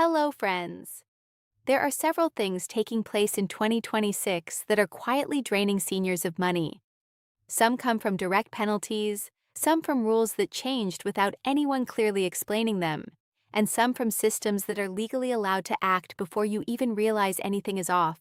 Hello, friends. There are several things taking place in 2026 that are quietly draining seniors of money. Some come from direct penalties, some from rules that changed without anyone clearly explaining them, and some from systems that are legally allowed to act before you even realize anything is off.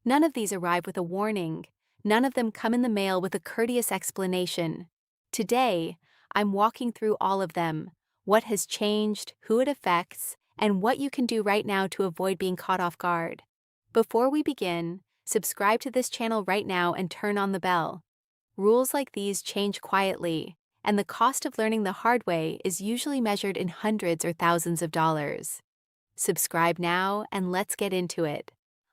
None of these arrive with a warning. None of them come in the mail with a courteous explanation. Today, I'm walking through all of them, what has changed, who it affects, and what you can do right now to avoid being caught off guard. Before we begin, subscribe to this channel right now and turn on the bell. Rules like these change quietly, and the cost of learning the hard way is usually measured in hundreds or thousands of dollars. Subscribe now and let's get into it.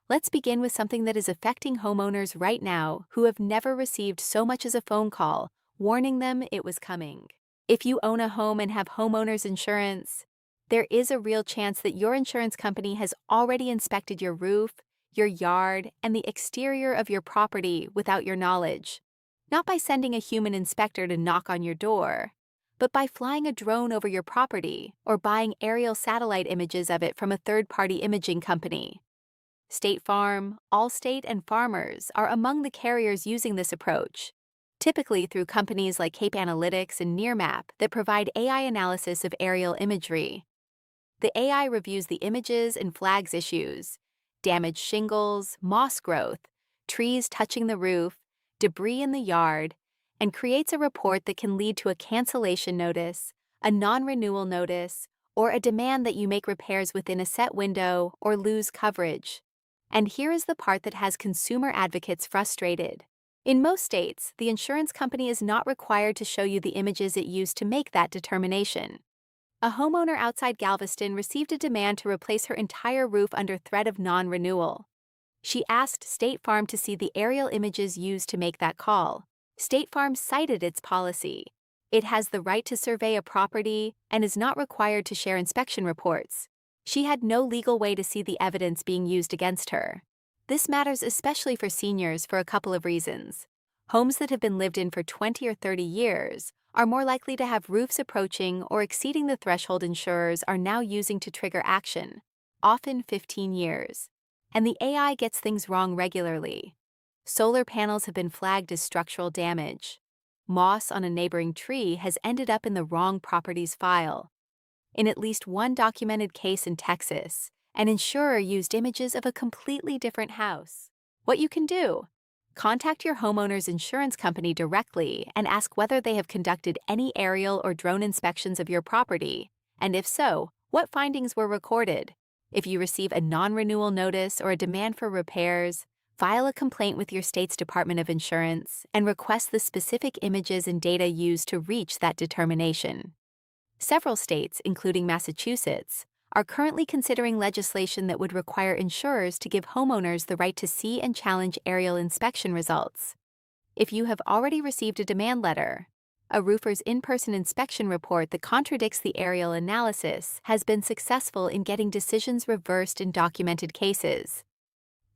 Let's begin with something that is affecting homeowners right now who have never received so much as a phone call warning them it was coming. If you own a home and have homeowners insurance, there is a real chance that your insurance company has already inspected your roof, your yard, and the exterior of your property without your knowledge. Not by sending a human inspector to knock on your door, but by flying a drone over your property or buying aerial satellite images of it from a third-party imaging company. State Farm, Allstate, and Farmers are among the carriers using this approach, typically through companies like Cape Analytics and Nearmap that provide AI analysis of aerial imagery. The AI reviews the images and flags issues, damaged shingles, moss growth, trees touching the roof, debris in the yard, and creates a report that can lead to a cancellation notice, a non-renewal notice, or a demand that you make repairs within a set window or lose coverage. And here is the part that has consumer advocates frustrated. In most states, the insurance company is not required to show you the images it used to make that determination. A homeowner outside Galveston received a demand to replace her entire roof under threat of non-renewal. She asked State Farm to see the aerial images used to make that call. State Farm cited its policy. It has the right to survey a property and is not required to share inspection reports. She had no legal way to see the evidence being used against her. This matters especially for seniors for a couple of reasons. Homes that have been lived in for 20 or 30 years are more likely to have roofs approaching or exceeding the threshold insurers are now using to trigger action, often 15 years. And the AI gets things wrong regularly. Solar panels have been flagged as structural damage. Moss on a neighboring tree has ended up in the wrong property's file. In at least one documented case in Texas, an insurer used images of a completely different house. What you can do? Contact your homeowner's insurance company directly and ask whether they have conducted any aerial or drone inspections of your property, and if so, what findings were recorded. If you receive a non-renewal notice or a demand for repairs, file a complaint with your state's Department of Insurance and request the specific images and data used to reach that determination. Several states, including Massachusetts, are currently considering legislation that would require insurers to give homeowners the right to see and challenge aerial inspection results. If you have already received a demand letter, a roofer's in-person inspection report that contradicts the aerial analysis has been successful in getting decisions reversed in documented cases.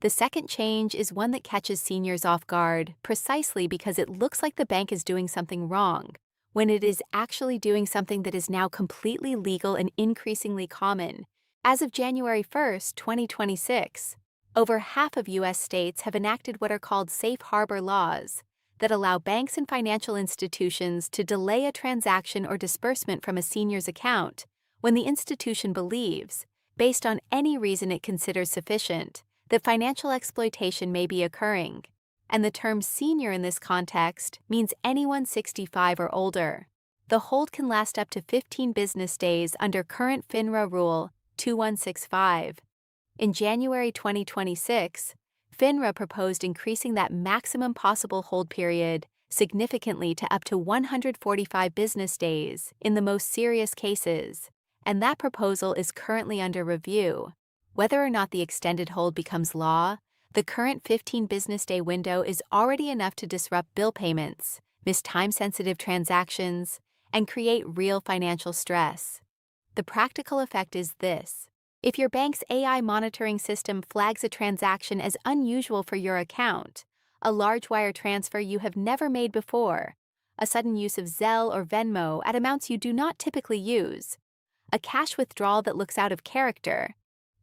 The second change is one that catches seniors off guard precisely because it looks like the bank is doing something wrong, when it is actually doing something that is now completely legal and increasingly common. As of January 1, 2026, over half of U.S. states have enacted what are called safe harbor laws that allow banks and financial institutions to delay a transaction or disbursement from a senior's account when the institution believes, based on any reason it considers sufficient, that financial exploitation may be occurring. And the term senior in this context means anyone 65 or older. The hold can last up to 15 business days under current FINRA Rule 2165. In January 2026, FINRA proposed increasing that maximum possible hold period significantly to up to 145 business days in the most serious cases, and that proposal is currently under review. Whether or not the extended hold becomes law, the current 15 business day window is already enough to disrupt bill payments, miss time-sensitive transactions, and create real financial stress. The practical effect is this. If your bank's AI monitoring system flags a transaction as unusual for your account, a large wire transfer you have never made before, a sudden use of Zelle or Venmo at amounts you do not typically use, a cash withdrawal that looks out of character,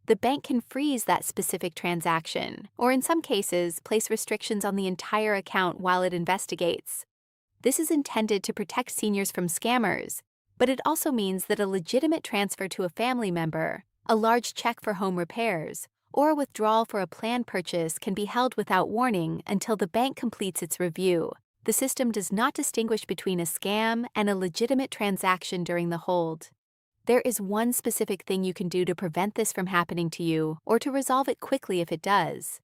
The bank can freeze that specific transaction, or in some cases, place restrictions on the entire account while it investigates. This is intended to protect seniors from scammers, but it also means that a legitimate transfer to a family member, a large check for home repairs, or a withdrawal for a planned purchase can be held without warning until the bank completes its review. The system does not distinguish between a scam and a legitimate transaction during the hold. There is one specific thing you can do to prevent this from happening to you or to resolve it quickly if it does.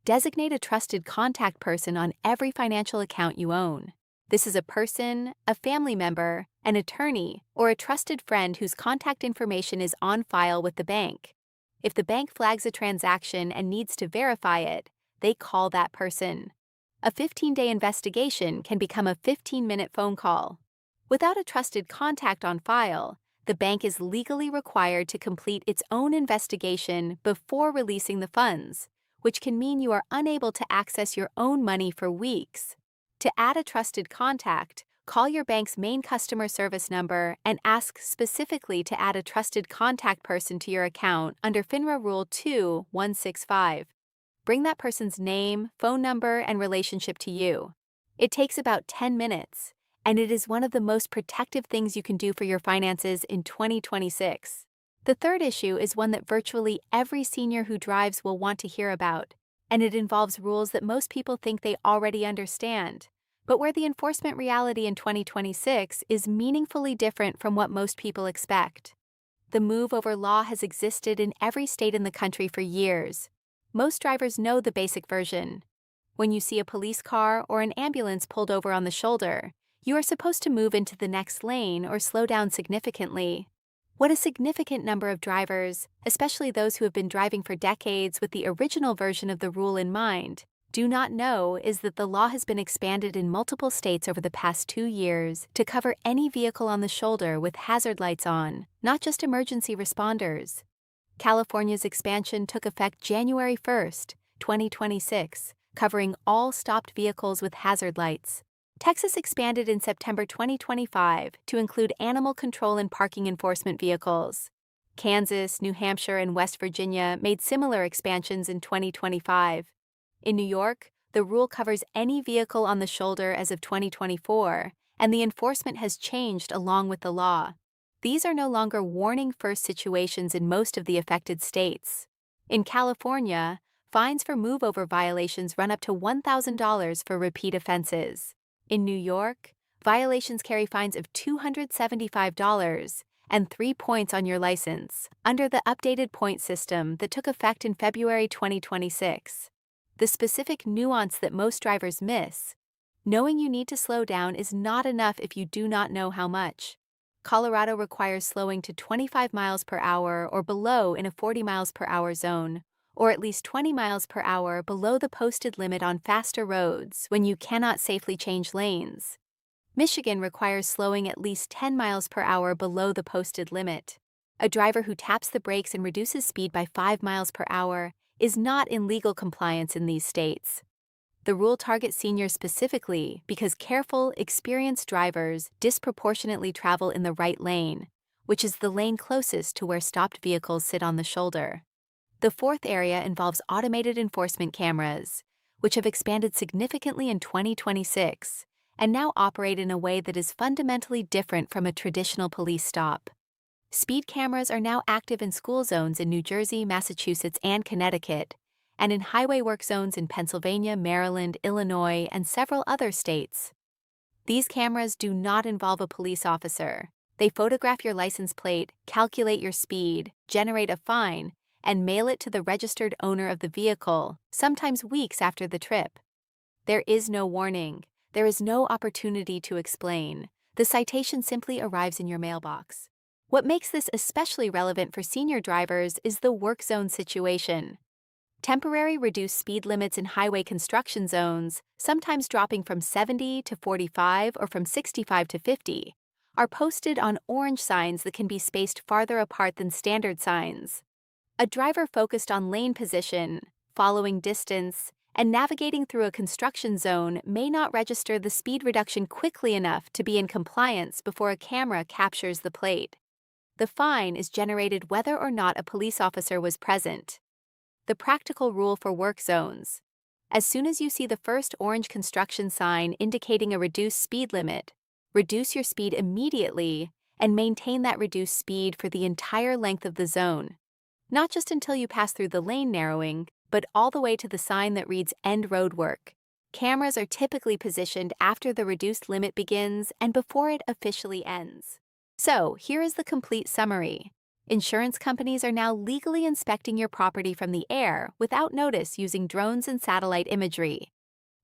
Designate a trusted contact person on every financial account you own. This is a person, a family member, an attorney, or a trusted friend whose contact information is on file with the bank. If the bank flags a transaction and needs to verify it, they call that person. A 15-day investigation can become a 15-minute phone call. Without a trusted contact on file, the bank is legally required to complete its own investigation before releasing the funds, which can mean you are unable to access your own money for weeks. To add a trusted contact, call your bank's main customer service number and ask specifically to add a trusted contact person to your account under FINRA Rule 2165. Bring that person's name, phone number, and relationship to you. It takes about 10 minutes, and it is one of the most protective things you can do for your finances in 2026. The third issue is one that virtually every senior who drives will want to hear about, and it involves rules that most people think they already understand, but where the enforcement reality in 2026 is meaningfully different from what most people expect. The move-over law has existed in every state in the country for years. Most drivers know the basic version. When you see a police car or an ambulance pulled over on the shoulder, you are supposed to move into the next lane or slow down significantly. What a significant number of drivers, especially those who have been driving for decades with the original version of the rule in mind, do not know is that the law has been expanded in multiple states over the past 2 years to cover any vehicle on the shoulder with hazard lights on, not just emergency responders. California's expansion took effect January 1, 2026, covering all stopped vehicles with hazard lights. Texas expanded in September 2025 to include animal control and parking enforcement vehicles. Kansas, New Hampshire, and West Virginia made similar expansions in 2025. In New York, the rule covers any vehicle on the shoulder as of 2024, and the enforcement has changed along with the law. These are no longer warning first situations in most of the affected states. In California, fines for move-over violations run up to $1,000 for repeat offenses. In New York, violations carry fines of $275 and 3 points on your license under the updated point system that took effect in February 2026. The specific nuance that most drivers miss: knowing you need to slow down is not enough if you do not know how much. Colorado requires slowing to 25 miles per hour or below in a 40 miles per hour zone, or at least 20 miles per hour below the posted limit on faster roads when you cannot safely change lanes. Michigan requires slowing at least 10 miles per hour below the posted limit. A driver who taps the brakes and reduces speed by 5 miles per hour is not in legal compliance in these states. The rule targets seniors specifically because careful, experienced drivers disproportionately travel in the right lane, which is the lane closest to where stopped vehicles sit on the shoulder. The fourth area involves automated enforcement cameras, which have expanded significantly in 2026 and now operate in a way that is fundamentally different from a traditional police stop. Speed cameras are now active in school zones in New Jersey, Massachusetts, and Connecticut, and in highway work zones in Pennsylvania, Maryland, Illinois, and several other states. These cameras do not involve a police officer. They photograph your license plate, calculate your speed, generate a fine, and mail it to the registered owner of the vehicle, sometimes weeks after the trip. There is no warning. There is no opportunity to explain. The citation simply arrives in your mailbox. What makes this especially relevant for senior drivers is the work zone situation. Temporary reduced speed limits in highway construction zones, sometimes dropping from 70 to 45 or from 65 to 50, are posted on orange signs that can be spaced farther apart than standard signs. A driver focused on lane position, following distance, and navigating through a construction zone may not register the speed reduction quickly enough to be in compliance before a camera captures the plate. The fine is generated whether or not a police officer was present. The practical rule for work zones. As soon as you see the first orange construction sign indicating a reduced speed limit, reduce your speed immediately and maintain that reduced speed for the entire length of the zone. Not just until you pass through the lane narrowing, but all the way to the sign that reads End Road Work. Cameras are typically positioned after the reduced limit begins and before it officially ends. So, here is the complete summary. Insurance companies are now legally inspecting your property from the air without notice using drones and satellite imagery.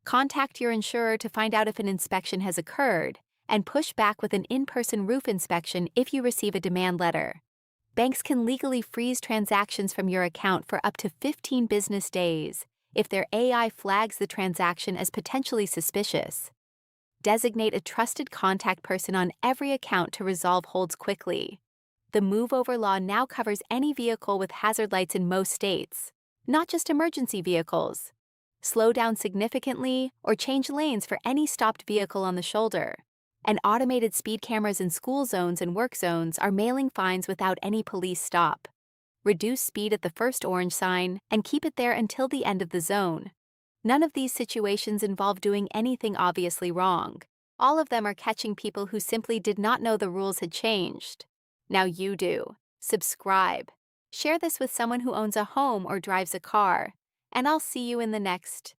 Contact your insurer to find out if an inspection has occurred, and push back with an in-person roof inspection if you receive a demand letter. Banks can legally freeze transactions from your account for up to 15 business days if their AI flags the transaction as potentially suspicious. Designate a trusted contact person on every account to resolve holds quickly. The move-over law now covers any vehicle with hazard lights in most states, not just emergency vehicles. Slow down significantly or change lanes for any stopped vehicle on the shoulder. And automated speed cameras in school zones and work zones are mailing fines without any police stop. Reduce speed at the first orange sign and keep it there until the end of the zone. None of these situations involve doing anything obviously wrong. All of them are catching people who simply did not know the rules had changed. Now you do. Subscribe. Share this with someone who owns a home or drives a car. And I'll see you in the next